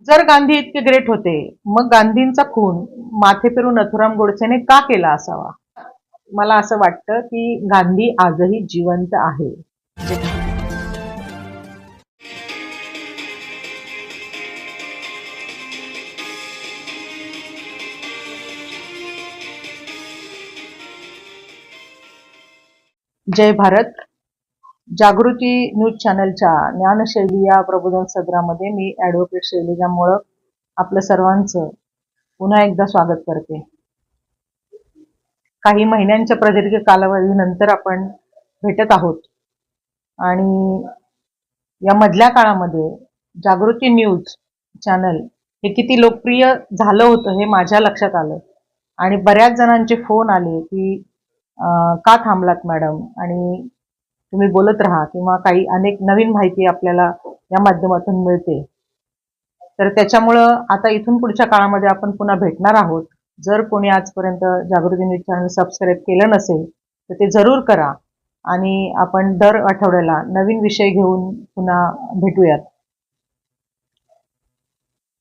जर गांधी इतके ग्रेट होते, मग गांधींचा खून माथे फिरून नथुराम गोडसेने का केला असावा? मला असं वाटतं की गांधी आजही जिवंत आहे. जय भारत. जागृती न्यूज चॅनलच्या ज्ञानशैली या प्रबोधन सदरामध्ये मी ॲडव्होकेट शैलजा मोळक आपलं सर्वांचं पुन्हा एकदा स्वागत करते. काही महिन्यांच्या प्रदीर्घ कालावधीनंतर आपण भेटत आहोत आणि या मधल्या काळामध्ये जागृती न्यूज चॅनल हे किती लोकप्रिय झालं होतं हे माझ्या लक्षात आलं आणि बऱ्याच जणांचे फोन आले की का थांबलात मॅडम आणि तुम्ही बोलत राहा किंवा काही अनेक नवीन माहिती आपल्याला या माध्यमातून मिळते. तर त्याच्यामुळं आता इथून पुढच्या काळामध्ये आपण पुन्हा भेटणार आहोत. जर कोणी आजपर्यंत जागृती न्यूज चॅनल सबस्क्राईब केलं नसेल तर ते जरूर करा आणि आपण दर आठवड्याला नवीन विषय घेऊन पुन्हा भेटूयात.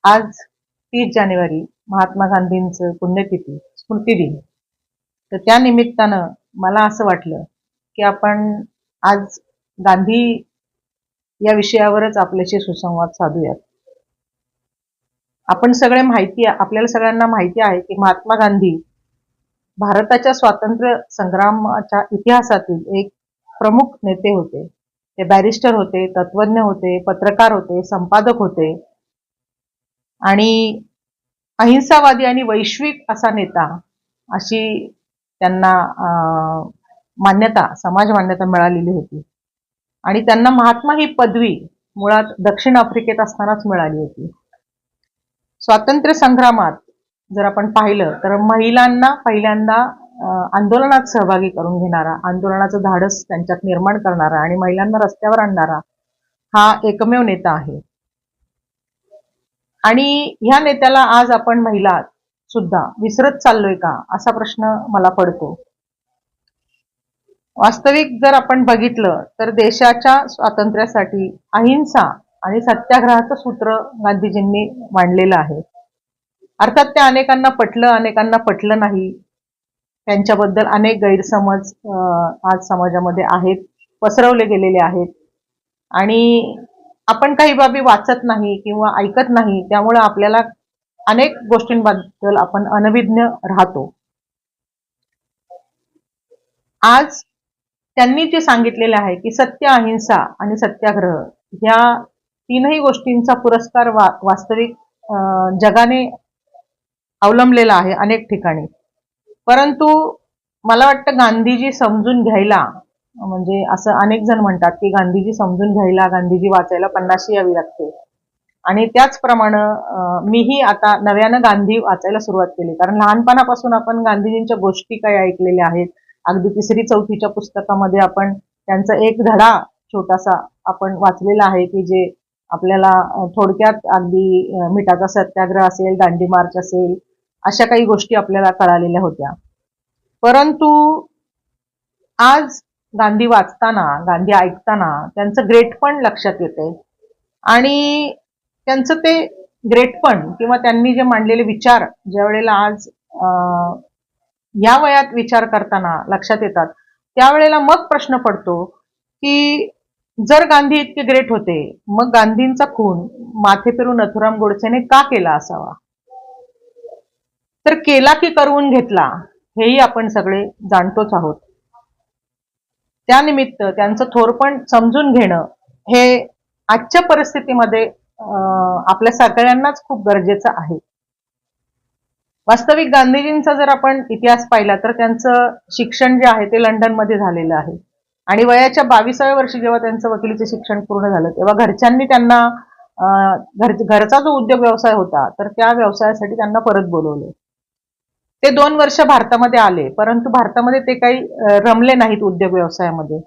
आज 30 जानेवारी महात्मा गांधींचं पुण्यतिथी स्मृती दिन. तर त्या निमित्तानं मला असं वाटलं की आपण आज गांधी या विषयावरच आपल्याशी सुसंवाद साधूयात. आपल्याला सगळ्यांना माहिती आहे की महात्मा गांधी भारताच्या स्वातंत्र्य संग्रामाच्या इतिहासातील एक प्रमुख नेते होते. ते बॅरिस्टर होते, तत्वज्ञ होते, पत्रकार होते, संपादक होते आणि अहिंसावादी आणि वैश्विक असा नेता अशी त्यांना समाज मान्यता मिळालेली होती आणि त्यांना महात्मा ही पदवी मुळात दक्षिण आफ्रिकेत असतानाच मिळाली होती. स्वातंत्र्य संग्रामात जर आपण पाहिलं तर महिलांना पहिल्यांदा आंदोलनात सहभागी करून घेणारा, आंदोलनाचं धाडस त्यांच्यात निर्माण करणारा आणि महिलांना रस्त्यावर आणणारा हा एकमेव नेता आहे. आणि ह्या नेत्याला आज आपण महिला सुद्धा विसरत चाललोय का असा प्रश्न मला पडतो. वास्तविक जर आपण बघितलं तर देशाच्या स्वातंत्र्यासाठी अहिंसा आणि सत्याग्रहाचं सूत्र गांधीजींनी मांडलेलं आहे. अर्थात ते अनेकांना पटलं, अनेकांना पटलं नाही. त्यांच्याबद्दल अनेक गैरसमज आज समाजामध्ये आहेत, पसरवले गेलेले आहेत आणि आपण काही बाबी वाचत नाही किंवा ऐकत नाही, त्यामुळे आपल्याला अनेक गोष्टींबद्दल आपण अनभिज्ञ राहतो. आज त्यांनी जे सांगितलेले आहे की सत्य, अहिंसा आणि सत्याग्रह ह्या तीनही गोष्टींचा पुरस्कार वास्तविक जगाने अवलंबलेला आहे अनेक ठिकाणी. परंतु मला वाटतं गांधीजी समजून घ्यायला, म्हणजे असं अनेक जण म्हणतात की गांधीजी समजून घ्यायला गांधीजी वाचायला 50शी यावी लागते आणि त्याचप्रमाणे मीही आता नव्यानं गांधी वाचायला सुरुवात केली, कारण लहानपणापासून आपण गांधीजींच्या गोष्टी काही ऐकलेल्या आहेत. अगदी 3री-4थीच्या पुस्तकामध्ये आपण त्यांचा एक धडा छोटासा आपण वाचलेला आहे की जे आपल्याला थोडक्यात अगदी मिठाचा सत्याग्रह असेल, दांडी मार्च असेल, अशा काही गोष्टी आपल्याला कळालेल्या होत्या. परंतु आज गांधी वाचताना, गांधी ऐकताना त्यांचं ग्रेटपण लक्षात येते आणि त्यांचं ते ग्रेटपण किंवा त्यांनी जे मांडलेले विचार ज्या वेळेला आज या वयात विचार करताना लक्षात येतात, त्यावेळेला मग प्रश्न पडतो की जर गांधी इतके ग्रेट होते, मग गांधींचा खून माथे फिरून नथुराम गोडसेने का केला असावा? तर केला की करवून घेतला हेही आपण सगळे जाणतोच आहोत. त्यानिमित्त त्यांचं थोरपण समजून घेणं हे आजच्या परिस्थितीमध्ये आपल्या सगळ्यांनाच खूप गरजेचं आहे. वास्तविक गांधीजींचा जर आपण इतिहास पाहिला तर त्यांचं शिक्षण जे आहे ते लंडनमध्ये झालेलं आहे आणि वयाच्या 22व्या वर्षी जेव्हा त्यांचं वकिलीचं शिक्षण पूर्ण झालं तेव्हा घरच्यांनी त्यांना घरचा जो उद्योग व्यवसाय होता तर त्या व्यवसायासाठी त्यांना परत बोलवले. ते 2 वर्ष भारतामध्ये आले, परंतु भारतामध्ये ते काही रमले नाहीत उद्योग व्यवसायामध्ये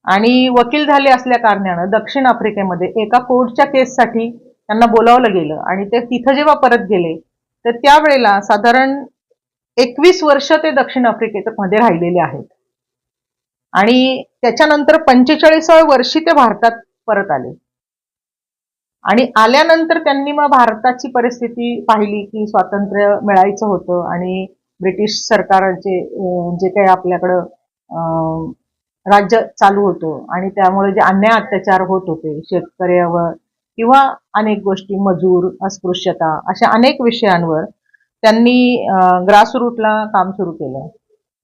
आणि वकील झाले असल्या कारणानं दक्षिण आफ्रिकेमध्ये एका कोर्टच्या केससाठी त्यांना बोलावलं गेलं आणि ते तिथं जेव्हा परत गेले तर त्यावेळेला साधारण 21 वर्ष ते दक्षिण आफ्रिकेमध्ये राहिलेले आहेत आणि त्याच्यानंतर 45व्या वर्षी ते भारतात परत आले. आणि आल्यानंतर त्यांनी मग भारताची परिस्थिती पाहिली की स्वातंत्र्य मिळायचं होतं आणि ब्रिटिश सरकारचे जे काही आपल्याकडं राज्य चालू होतं आणि त्यामुळे जे अन्याय अत्याचार होत होते शेतकऱ्यावर किंवा अनेक गोष्टी मजूर अस्पृश्यता अशा अनेक विषयांवर त्यांनी ग्रासरूटला काम सुरू केलं.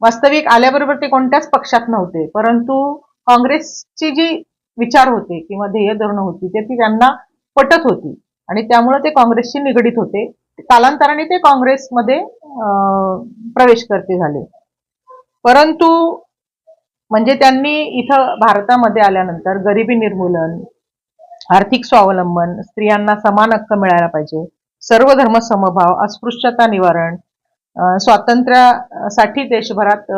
वास्तविक आल्याबरोबर ते कोणत्याच पक्षात नव्हते, परंतु काँग्रेसची जी विचार होते किंवा ध्येय धोरणं होती ते ती त्यांना पटत होती आणि त्यामुळे ते काँग्रेसशी निगडीत होते. कालांतराने ते काँग्रेसमध्ये प्रवेश करते झाले. परंतु म्हणजे त्यांनी इथं भारतामध्ये आल्यानंतर गरिबी निर्मूलन, आर्थिक स्वावलंबन, स्त्रियांना समान हक्क मिळायला पाहिजे, सर्व धर्म समभाव, अस्पृश्यता निवारण, स्वातंत्र्यासाठी देशभरात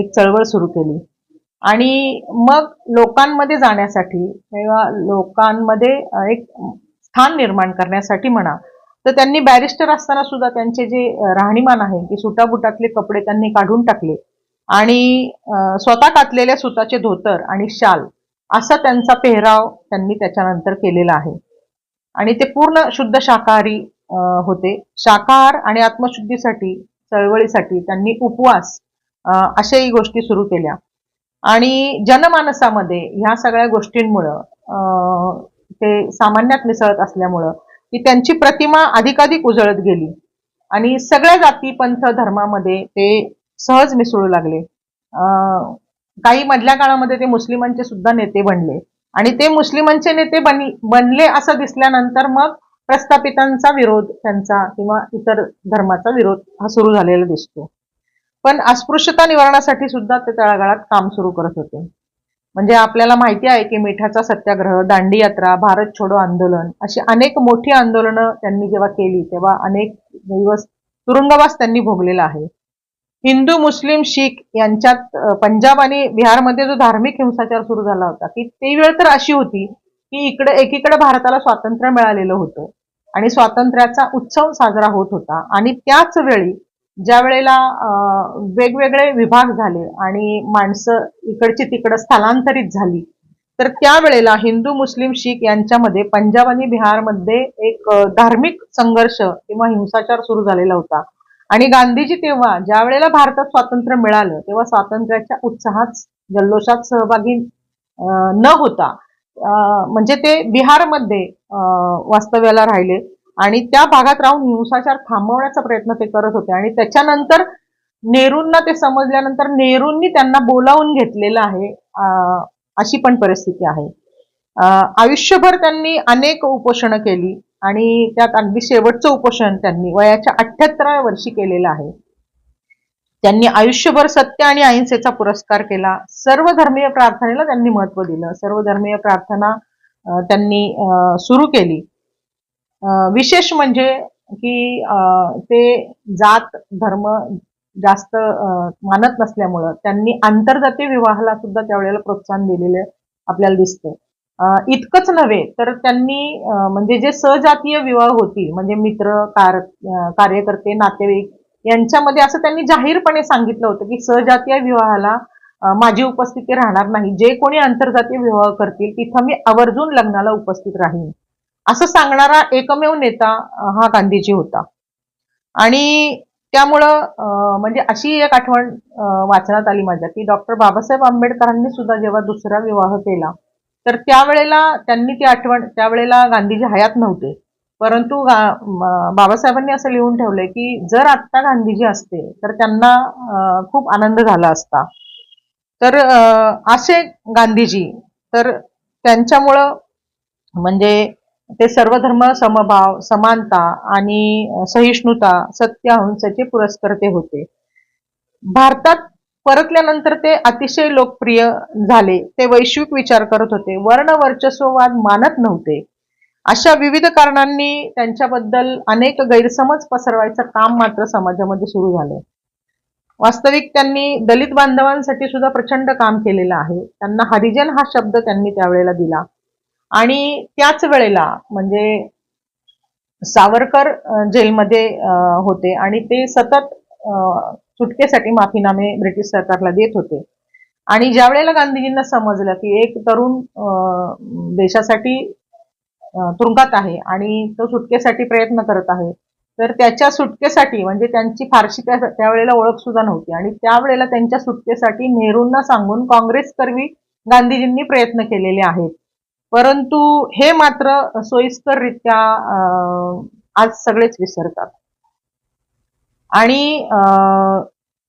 एक चळवळ सुरू केली आणि मग लोकांमध्ये जाण्यासाठी किंवा लोकांमध्ये एक स्थान निर्माण करण्यासाठी म्हणा, तर त्यांनी बॅरिस्टर असताना सुद्धा त्यांचे जे राहणीमान आहे की सुटाबुटातले कपडे त्यांनी काढून टाकले आणि स्वतः कातलेल्या सुताचे धोतर आणि शाल असा त्यांचा पेहराव त्यांनी त्याच्यानंतर केलेला आहे आणि ते पूर्ण शुद्ध शाकाहारी होते. शाकाहार आणि आत्मशुद्धीसाठी चळवळीसाठी त्यांनी उपवास अशाही गोष्टी सुरू केल्या आणि जनमानसामध्ये ह्या सगळ्या गोष्टींमुळं ते सामान्यात मिसळत असल्यामुळं ती त्यांची प्रतिमा अधिकाधिक उजळत गेली आणि सगळ्या जाती पंथ धर्मामध्ये ते सहज मिसळू लागले. काही मधल्या काळामध्ये ते मुस्लिमांचे सुद्धा नेते बनले आणि ते मुस्लिमांचे नेते बनले असं दिसल्यानंतर मग प्रस्थापितांचा विरोध त्यांचा किंवा इतर धर्माचा विरोध हा सुरू झालेला दिसतो. पण अस्पृश्यता निवारणासाठी सुद्धा ते तळागाळात काम सुरू करत होते. म्हणजे आपल्याला माहिती आहे की मिठाचा सत्याग्रह, दांडी यात्रा, भारत छोडो आंदोलन अशी अनेक मोठी आंदोलनं त्यांनी जेव्हा केली तेव्हा अनेक दिवस तुरुंगवास त्यांनी भोगलेला आहे. हिंदू मुस्लिम शीख यांच्यात पंजाब आणि बिहारमध्ये जो धार्मिक हिंसाचार सुरू झाला होता की ती वेळ तर अशी होती की एकीकडे भारताला स्वातंत्र्य मिळालेलं होतं आणि स्वातंत्र्याचा उत्सव साजरा होत होता आणि त्याच वेळी ज्या वेळेला वेगवेगळे विभाग झाले आणि माणसं इकडची तिकडं स्थलांतरित झाली तर त्यावेळेला हिंदू मुस्लिम शीख यांच्यामध्ये पंजाब आणि बिहारमध्ये एक धार्मिक संघर्ष किंवा हिंसाचार सुरू झालेला होता आणि गांधीजी तेव्हा ज्या वेळेला भारतात स्वातंत्र्य मिळालं तेव्हा स्वातंत्र्याच्या उत्साहात जल्लोषात सहभागी न होता म्हणजे ते बिहारमध्ये वास्तव्याला राहिले आणि त्या भागात राहून हिंसाचार थांबवण्याचा प्रयत्न ते करत होते आणि त्याच्यानंतर नेहरूंना ते समजल्यानंतर नेहरूंनी त्यांना बोलावून घेतलेलं आहे. अशी पण परिस्थिती आहे. आयुष्यभर त्यांनी अनेक उपोषणं केली आणि त्यात अगदी शेवटचं उपोषण त्यांनी वयाच्या 78व्या वर्षी केलेलं आहे. त्यांनी आयुष्यभर सत्य आणि अहिंसेचा पुरस्कार केला. सर्व धर्मीय प्रार्थनेला त्यांनी महत्व दिलं. सर्व धर्मीय प्रार्थना त्यांनी सुरू केली. विशेष म्हणजे की ते जात धर्म जास्त मानत नसल्यामुळं त्यांनी आंतरजातीय विवाहाला सुद्धा त्यावेळेला प्रोत्साहन दिलेलं आपल्याला दिसतं. इतकंच नव्हे तर त्यांनी म्हणजे जे सजातीय विवाह होतील म्हणजे मित्र कार्यकर्ते नातेवाईक यांच्यामध्ये असं त्यांनी जाहीरपणे सांगितलं होतं की सजातीय विवाहाला माझी उपस्थिती राहणार नाही. जे कोणी आंतरजातीय विवाह करतील तिथं मी आवर्जून लग्नाला उपस्थित राहीन असं सांगणारा एकमेव नेता हा गांधीजी होता. आणि त्यामुळं म्हणजे अशी एक आठवण वाचनात आली माझ्या की डॉक्टर बाबासाहेब आंबेडकरांनी सुद्धा जेव्हा दुसरा विवाह केला तर त्यावेळेला त्यांनी ती आठवण त्यावेळेला गांधीजी हयात नव्हते परंतु बाबासाहेबांनी असं लिहून ठेवलंय की जर आत्ता गांधीजी असते तर त्यांना खूप आनंद झाला असता. तर असे गांधीजी तर त्यांच्यामुळं म्हणजे ते सर्व धर्म समभाव समानता आणि सहिष्णुता सत्य अहिंसेचे पुरस्कर्ते होते. भारतात परतल्यानंतर ते अतिशय लोकप्रिय झाले. ते वैश्विक विचार करत होते. वर्ण वर्चस्ववाद मानत नव्हते. अशा विविध कारणांनी त्यांच्याबद्दल अनेक गैरसमज पसरवायचं काम मात्र समाजामध्ये सुरू झालं. वास्तविक त्यांनी दलित बांधवांसाठी सुद्धा प्रचंड काम केलेलं आहे. त्यांना हरिजन हा शब्द त्यांनी त्यावेळेला दिला आणि त्याच वेळेला म्हणजे सावरकर जेलमध्ये होते आणि ते सतत सुटकेसाठी माफीनामे ब्रिटिश सरकारला देत होते आणि ज्या वेळेला गांधीजींना समजलं की एक तरुण देशासाठी तुरुंगात आहे आणि तो सुटकेसाठी प्रयत्न करत आहे. तर त्याच्या सुटकेसाठी म्हणजे त्यांची फारशी त्यावेळेला ओळख सुद्धा नव्हती आणि त्यावेळेला त्यांच्या सुटकेसाठी नेहरूंना सांगून काँग्रेसकरवी गांधीजींनी प्रयत्न केलेले आहेत. परंतु हे मात्र सोयीस्कररित्या आज सगळेच विसरतात. आणि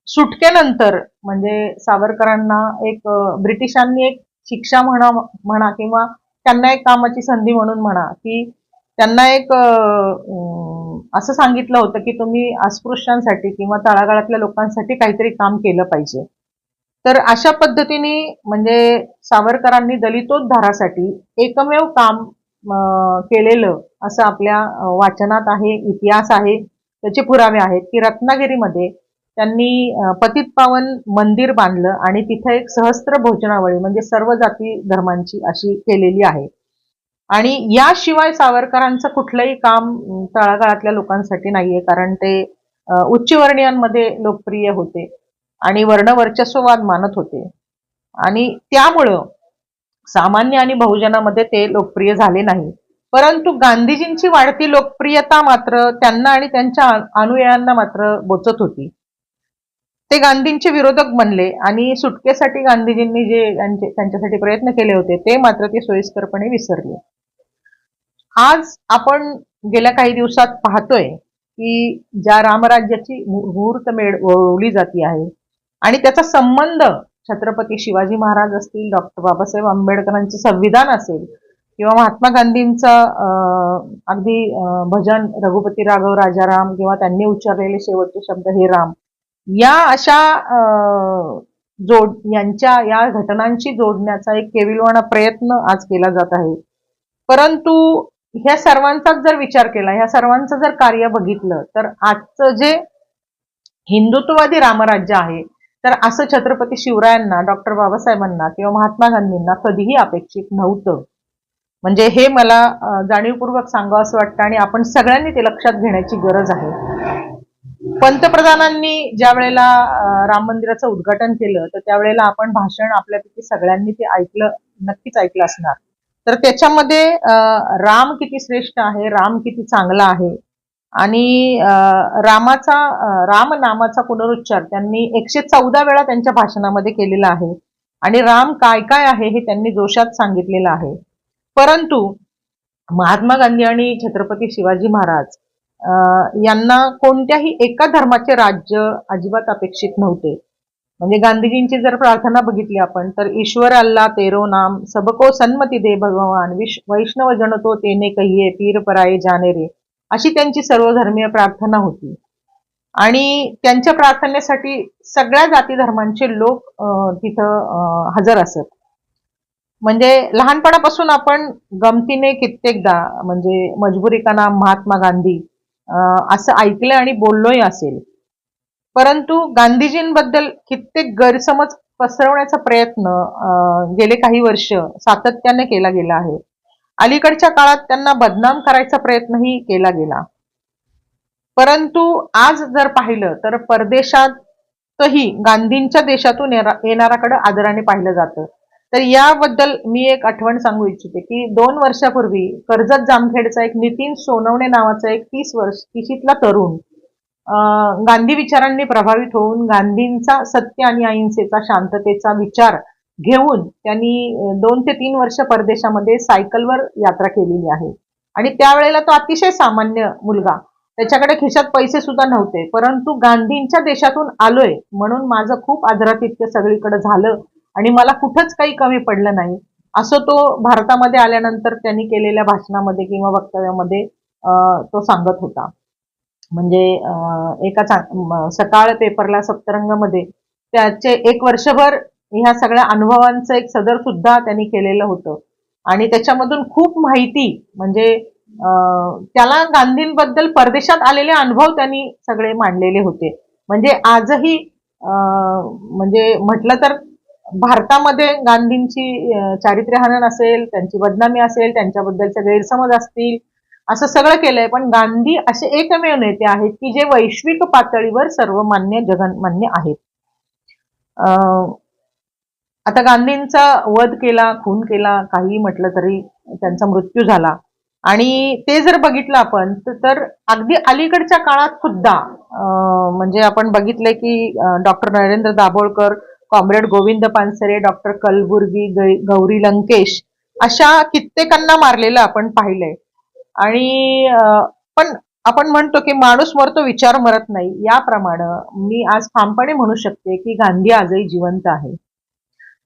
सुटकेनंतर म्हणजे सावरकरांना एक ब्रिटिशांनी एक शिक्षा म्हणा किंवा त्यांना एक कामाची संधी म्हणून म्हणा की त्यांना एक असं सांगितलं होतं की तुम्ही अस्पृश्यांसाठी किंवा तळागाळातल्या लोकांसाठी काहीतरी काम केलं पाहिजे. तर अशा पद्धतीने म्हणजे सावरकरांनी दलितोद्धारासाठी एकमेव काम केलेलं असं आपल्या वाचनात आहे, इतिहास आहे, त्याचे पुरावे आहेत की रत्नागिरीमध्ये त्यांनी पतित पावन मंदिर बांधलं आणि तिथे एक सहस्त्र भोजनावळी म्हणजे सर्व जाती धर्मांची अशी केलेली आहे. आणि याशिवाय सावरकरांचं कुठलंही काम तळागाळातल्या लोकांसाठी नाहीये, कारण ते उच्चवर्णीयांमध्ये लोकप्रिय होते आणि वर्णवर्चस्ववाद मानत होते आणि त्यामुळं सामान्य आणि बहुजनामध्ये ते लोकप्रिय झाले नाही. परंतु गांधीजींची वाढती लोकप्रियता मात्र त्यांना आणि त्यांच्या अनुयायांना मात्र बोचत होती. ते गांधींचे विरोधक बनले आणि सुटकेसाठी गांधीजींनी जे त्यांच्यासाठी प्रयत्न केले होते ते मात्र ते सोयीस्करपणे विसरले. आज आपण गेल्या काही दिवसात पाहतोय की ज्या रामराज्याची मुहूर्तमेढ ओढवली जाते आहे आणि त्याचा संबंध छत्रपती शिवाजी महाराज असतील, डॉक्टर बाबासाहेब आंबेडकरांचे संविधान असेल किंवा महात्मा गांधींचं अगदी भजन रघुपती राघव राजाराम किंवा त्यांनी उच्चारलेले शेवटचे शब्द हे राम, या अशा यांच्या या घटनांशी जोडण्याचा एक केविलवाणा प्रयत्न आज केला जात आहे. परंतु ह्या सर्वांचाच जर विचार केला, ह्या सर्वांचं जर कार्य बघितलं तर आजचं जे हिंदुत्ववादी रामराज्य आहे तर असं छत्रपती शिवरायांना, डॉक्टर बाबासाहेबांना किंवा महात्मा गांधींना कधीही अपेक्षित नव्हतं. म्हणजे हे मला जाणीवपूर्वक सांगावं असं वाटतं आणि आपण सगळ्यांनी ते लक्षात घेण्याची गरज आहे. पंतप्रधानांनी ज्या वेळेला राम मंदिराचं उद्घाटन केलं तर त्यावेळेला आपण भाषण आपल्यापैकी सगळ्यांनी ते ऐकलं, नक्कीच ऐकलं असणार. तर त्याच्यामध्ये राम किती श्रेष्ठ आहे, राम किती चांगला आहे आणि राम नामाचा पुनरुच्चार त्यांनी 114 वेळा त्यांच्या भाषणामध्ये केलेला आहे आणि राम काय काय आहे हे त्यांनी जोशात सांगितलेलं आहे. परंतु महात्मा गांधी आणि छत्रपती शिवाजी महाराज यांना कोणत्याही एका धर्माचे राज्य अजिबात अपेक्षित नव्हते. म्हणजे गांधीजींची जर प्रार्थना बघितली आपण तर ईश्वर अल्लाह तेरो नाम सबको सन्मती दे भगवान वैष्णव जन तो तेने कहिये पीर पराये जाने रे, अशी त्यांची सर्वधर्मीय प्रार्थना होती आणि त्यांच्या प्रार्थनेसाठी सगळ्या जाती धर्मांचे लोक तिथं हजर असत. म्हणजे लहानपणापासून आपण गमतीने कित्येकदा म्हणजे मजबुरी का नाम महात्मा गांधी असं ऐकलं आणि बोललोही असेल. परंतु गांधीजींबद्दल कित्येक गैरसमज पसरवण्याचा प्रयत्न गेले काही वर्ष सातत्याने केला गेला आहे. अलीकडच्या काळात त्यांना बदनाम करायचा प्रयत्नही केला गेला. परंतु आज जर पाहिलं तर परदेशातही गांधींच्या देशातून येणाऱ्याकडे आदराने पाहिलं जातं. तर याबद्दल मी एक आठवण सांगू इच्छिते की 2 वर्षापूर्वी कर्जत जामखेडचा एक नितीन सोनवणे नावाचा एक 30शीतला तरुण गांधी विचारांनी प्रभावित होऊन गांधींचा सत्य आणि अहिंसेचा, शांततेचा विचार घेऊन त्यांनी 2 ते 3 वर्ष परदेशामध्ये सायकलवर यात्रा केलेली आहे आणि त्यावेळेला तो अतिशय सामान्य मुलगा, त्याच्याकडे खिशात पैसे सुद्धा नव्हते, परंतु गांधींच्या देशातून आलोय म्हणून माझं खूप आदरातिथ्य सगळीकडे झालं आणि मला कुठंच काही कमी पडलं नाही असं तो भारतामध्ये आल्यानंतर त्यांनी केलेल्या भाषणामध्ये किंवा वक्तव्यामध्ये तो सांगत होता. म्हणजे एका सकाळ पेपरला सप्तरंगमध्ये त्याचे 1 वर्षभर ह्या सगळ्या अनुभवांचं एक सदर सुद्धा त्यांनी केलेलं होतं आणि त्याच्यामधून खूप माहिती म्हणजे त्याला गांधींबद्दल परदेशात आलेले अनुभव त्यांनी सगळे मांडलेले होते. म्हणजे आजही म्हणजे म्हटलं तर भारतामध्ये गांधींची चारित्र्यहनन असेल, त्यांची बदनामी असेल, त्यांच्याबद्दलचे गैरसमज असतील, असं सगळं केलंय. पण गांधी असे एकमेव नेते आहेत की जे वैश्विक पातळीवर सर्वमान्य जगन्मान्य आहेत. आता गांधींचा वध केला, खून केला, काही म्हटलं तरी त्यांचा मृत्यू झाला. आणि ते जर बघितलं आपण तर अगदी अलीकडच्या काळात सुद्धा म्हणजे आपण बघितलंय की doctor Narendra Dabholkar, comrade Govind Pansare, doctor Kalburgi, Gauri Lankesh अशा कित्येकांना मारलेलं आपण पाहिलंय. आणि पण आपण म्हणतो की माणूस मरतो विचार मरत नाही, याप्रमाणे मी आज ठामपणे म्हणू शकते की गांधी आजही जिवंत आहे.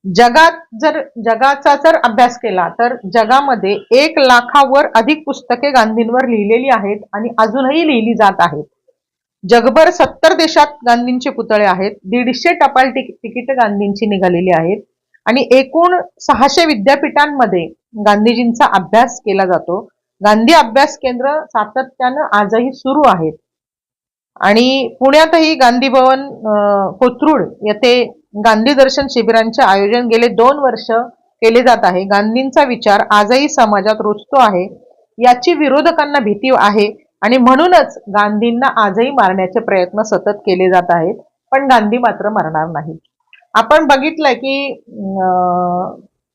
जगाचा जर अभ्यास केला तर जगामध्ये 1 लाखावर अधिक पुस्तके गांधींवर लिहिलेली आहेत आणि अजूनही लिहिली जात आहेत. जगभर 70 देशात गांधींचे पुतळे आहेत. 150 टपाल तिकीट गांधींची निघालेली आहेत आणि एकूण 600 विद्यापीठांमध्ये गांधीजींचा अभ्यास केला जातो. गांधी अभ्यास केंद्र सातत्यानं आजही सुरू आहेत. आणि पुण्यातही गांधी भवन कोथरूड येथे गांधी दर्शन शिबिरांचे आयोजन गेले 2 वर्ष केले जात आहे. गांधींचा विचार आजही समाजात रुजतो आहे, याची विरोधकांना भीती आहे आणि म्हणूनच गांधींना आजही मारण्याचे प्रयत्न सतत केले जात आहेत. पण गांधी मात्र मरणार नाही. आपण बघितलंय की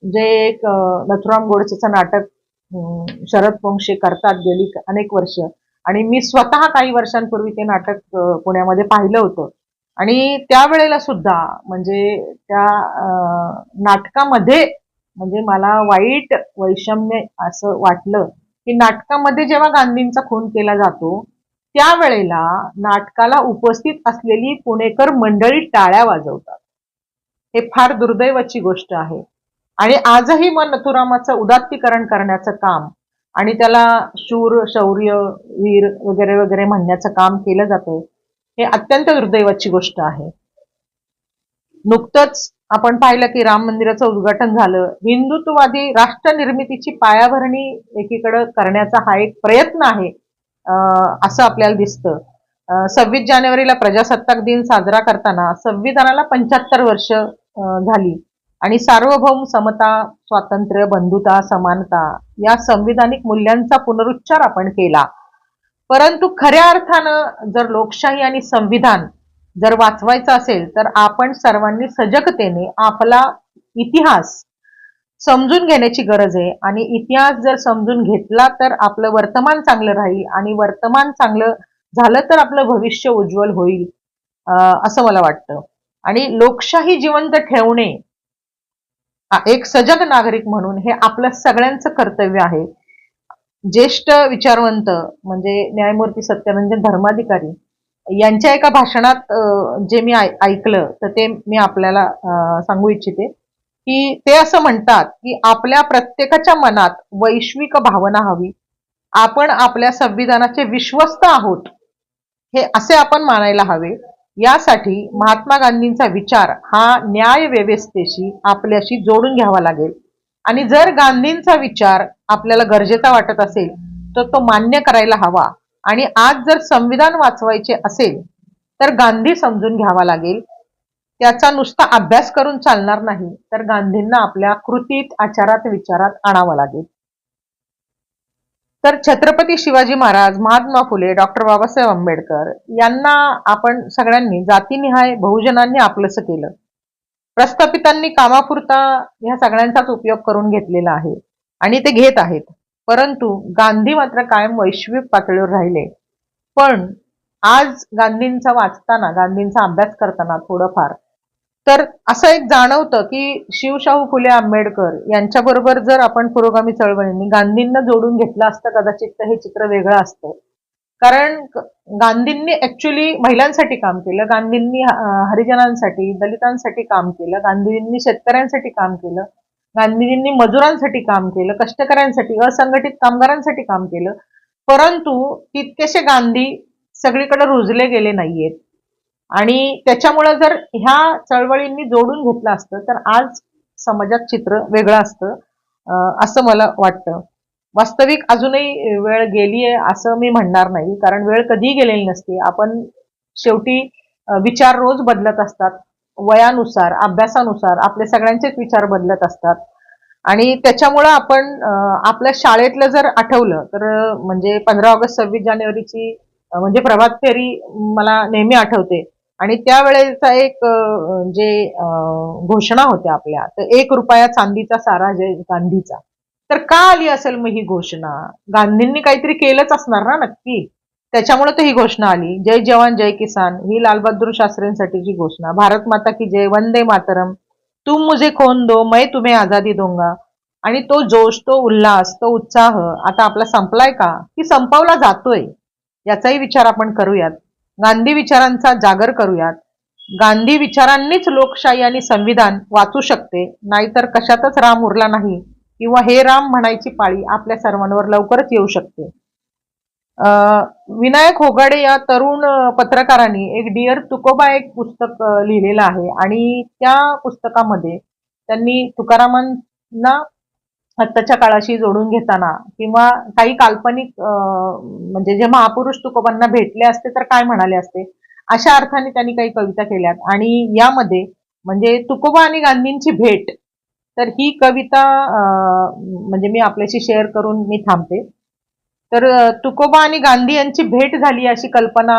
जे एक नथुराम गोडसेचं नाटक शरद पोंक्षे करतात गेली अनेक वर्ष, आणि मी स्वतः काही वर्षांपूर्वी ते नाटक पुण्यामध्ये पाहिलं होतं. आणि त्यावेळेला सुद्धा म्हणजे त्या नाटकामध्ये म्हणजे मला वाईट वैषम्य असं वाटलं की नाटकामध्ये जेव्हा गांधींचा खून केला जातो त्यावेळेला नाटकाला उपस्थित असलेली पुणेकर मंडळी टाळ्या वाजवतात. हे फार दुर्दैवाची गोष्ट आहे. आणि आजही मग नथुरामाचं उदात्तीकरण करण्याचं काम आणि त्याला शूर, शौर्य, वीर वगैरे वगैरे म्हणण्याचं काम केलं जातंय, हे अत्यंत दुर्दैवाची गोष्ट आहे. नुकतंच आपण पाहिलं की राम मंदिराचं उद्घाटन झालं. हिंदुत्ववादी राष्ट्र निर्मितीची पायाभरणी एकीकडे करण्याचा हा एक प्रयत्न आहे असं आपल्याला दिसतं. 26 जानेवारीला प्रजासत्ताक दिन साजरा करताना संविधानाला 75 वर्ष झाली आणि सार्वभौम, समता, स्वातंत्र्य, बंधुता, समानता या संविधानिक मूल्यांचा पुनरुच्चार आपण केला. परंतु खऱ्या अर्थानं जर लोकशाही आणि संविधान जर वाचवायचं असेल तर आपण सर्वांनी सजगतेने आपला इतिहास समजून घेण्याची गरज आहे. आणि इतिहास जर समजून घेतला तर आपलं वर्तमान चांगलं राहील आणि वर्तमान चांगलं झालं तर आपलं भविष्य उज्ज्वल होईल असं मला वाटतं. आणि लोकशाही जिवंत ठेवणे एक सजग नागरिक म्हणून हे आपलं सगळ्यांचं कर्तव्य आहे. ज्येष्ठ विचारवंत म्हणजे न्यायमूर्ती सत्यरंजन धर्माधिकारी यांच्या एका भाषणात जे मी ऐकलं तर ते मी आपल्याला सांगू इच्छिते की ते असं म्हणतात की आपल्या प्रत्येकाच्या मनात वैश्विक भावना हवी. आपण आपल्या संविधानाचे विश्वस्त आहोत हे असे आपण मानायला हवे. यासाठी महात्मा गांधींचा विचार हा न्याय व्यवस्थेशी आपल्याशी जोडून घ्यावा लागेल. आणि जर गांधींचा विचार आपल्याला गरजेचा वाटत असेल तर तो मान्य करायला हवा. आणि आज जर संविधान वाचवायचे असेल तर गांधी समजून घ्यावा लागेल. त्याचा नुसता अभ्यास करून चालणार नाही, तर गांधींना आपल्या कृतीत, आचारात, विचारात आणावं लागेल. तर छत्रपती शिवाजी महाराज, महात्मा फुले, डॉक्टर बाबासाहेब आंबेडकर यांना आपण सगळ्यांनी जातीनिहाय बहुजनांनी आपलंसं केलं. प्रस्थापितांनी कामापुरता ह्या सगळ्यांचाच उपयोग करून घेतलेला आहे आणि ते घेत आहेत. परंतु गांधी मात्र कायम वैश्विक पातळीवर राहिले. पण आज गांधींचा वाचताना, गांधींचा अभ्यास करताना थोडंफार तर असं एक जाणवतं की शिवशाहू फुले आंबेडकर यांच्याबरोबर जर आपण पुरोगामी चळवळींनी गांधींना जोडून घेतलं असतं कदाचित तर हे चित्र वेगळं असतं. कारण गांधींनी ऍक्च्युली महिलांसाठी काम केलं, गांधींनी हरिजनांसाठी, दलितांसाठी काम केलं, गांधींनी शेतकऱ्यांसाठी काम केलं, गांधींनी मजुरांसाठी काम केलं, कष्टकऱ्यांसाठी, असंघटित कामगारांसाठी काम केलं. परंतु तितकेसे गांधी सगळीकडे रुजले गेले नाहीयेत. आणि त्याच्यामुळे जर ह्या चळवळींनी जोडून घेतलं असतं तर आज समाजात चित्र वेगळं असतं असं मला वाटतं. वास्तविक अजूनही वेळ गेली आहे असं मी म्हणणार नाही, कारण वेळ कधी गेलेली नसते. आपण शेवटी विचार रोज बदलत असतात. वयानुसार, अभ्यासानुसार आपले सगळ्यांचेच विचार बदलत असतात. आणि त्याच्यामुळं आपण आपल्या शाळेतलं जर आठवलं तर म्हणजे 15 ऑगस्ट 26 जानेवारीची म्हणजे प्रभात फेरी मला नेहमी आठवते. आणि त्यावेळेचा एक जे घोषणा होत्या आपल्या, तर 1 रुपया चांदीचा सारा जय गांधीचा. तर का आली असेल मग ही घोषणा? गांधींनी काहीतरी केलंच असणार ना नक्की. त्याच्यामुळे तर ही घोषणा आली. जय जवान जय किसान ही लालबहादूर शास्त्रींसाठीची घोषणा. भारत माता की जय, वंदे मातरम, तुम मुझे खून दो मैं तुम्हें आजादी दूंगा. आणि तो जोश, तो उल्हास, तो उत्साह आता आपला संपलाय का, की संपवला जातोय? याचाही विचार आपण करूयात. गांधी विचारांचा जागर करूयात. गांधी विचारांनीच लोकशाही आणि संविधान वाचू शकते, नाहीतर कशातच राम उरला नाही किंवा हे राम म्हणायची पाळी आपल्या सर्वांवर लवकरच येऊ शकते. विनायक होगाडे या तरुण पत्रकारांनी एक डिअर तुकोबा एक पुस्तक लिहिलेलं आहे आणि त्या पुस्तकामध्ये त्यांनी तुकारामांना आत्ताच्या काळाशी जोडून घेताना किंवा काही काल्पनिक म्हणजे जे महापुरुष तुकोबांना भेटले असते तर काय म्हणाले असते, अशा अर्थाने त्यांनी काही कविता केल्यात आणि यामध्ये म्हणजे तुकोबा आणि गांधींची भेट, तर ही कविता म्हणजे मी आपल्याशी शेअर करून मी थांबते. तर तुकोबा आणि गांधी यांची भेट झाली अशी कल्पना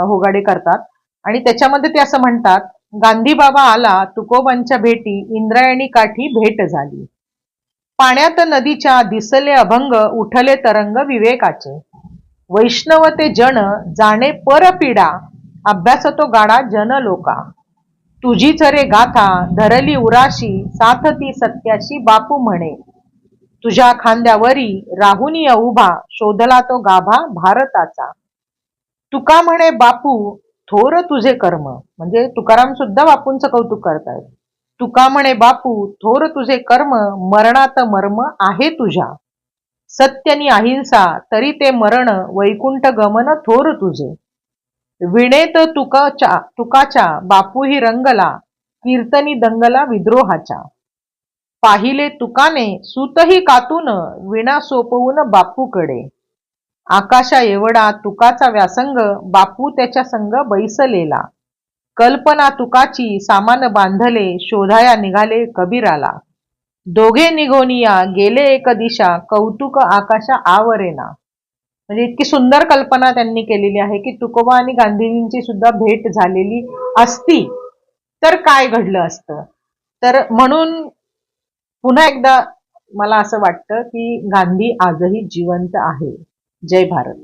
होगाडे करतात आणि त्याच्यामध्ये ते असं म्हणतात, गांधी बाबा आला तुकोबांच्या भेटी, इंद्रायणी काठी भेट झाली. पाण्यात नदीच्या दिसले अभंग, उठले तरंग विवेकाचे. वैष्णव ते जन जाणे परपीडा, अभ्यास तो गाडा जन लोका. तुझीच रे गाथा धरली उराशी, साथ ती सत्याशी बापू म्हणे. तुझ्या खांद्यावरी राहुनी उभा, शोधला तो गाभा भारताचा. तुका म्हणे बापू थोर तुझे कर्म, म्हणजे तुकाराम सुद्धा बापूंचं कौतुक करतायत. तुका म्हणे बापू थोर तुझे कर्म, मरणात मर्म आहे तुझ्या. सत्यनी अहिंसा तरी ते मरण, वैकुंठ गमन थोर तुझे. विणेत तुकाच्या बापूही रंगला, कीर्तनी दंगला विद्रोहाच्या. पाहिले तुकाने सुतही कातून, विणा सोपवून बापूकडे. आकाशा एवढा तुकाचा व्यासंग, बापू त्याच्या संग बैसलेला. कल्पना तुकाची सामान बांधले, शोधाया निघाले कबीराला. दोघे निघोनिया गेले एक दिशा, कौतुक आकाशा आवरेना. म्हणजे इतकी सुंदर कल्पना त्यांनी केलेली आहे की तुकोबा आणि गांधींची सुद्धा भेट झालेली असती तर काय घडलं असतं. तर म्हणून पुन्हा एकदा मला असं वाटतं की गांधी आजही जिवंत आहे. जय भारत.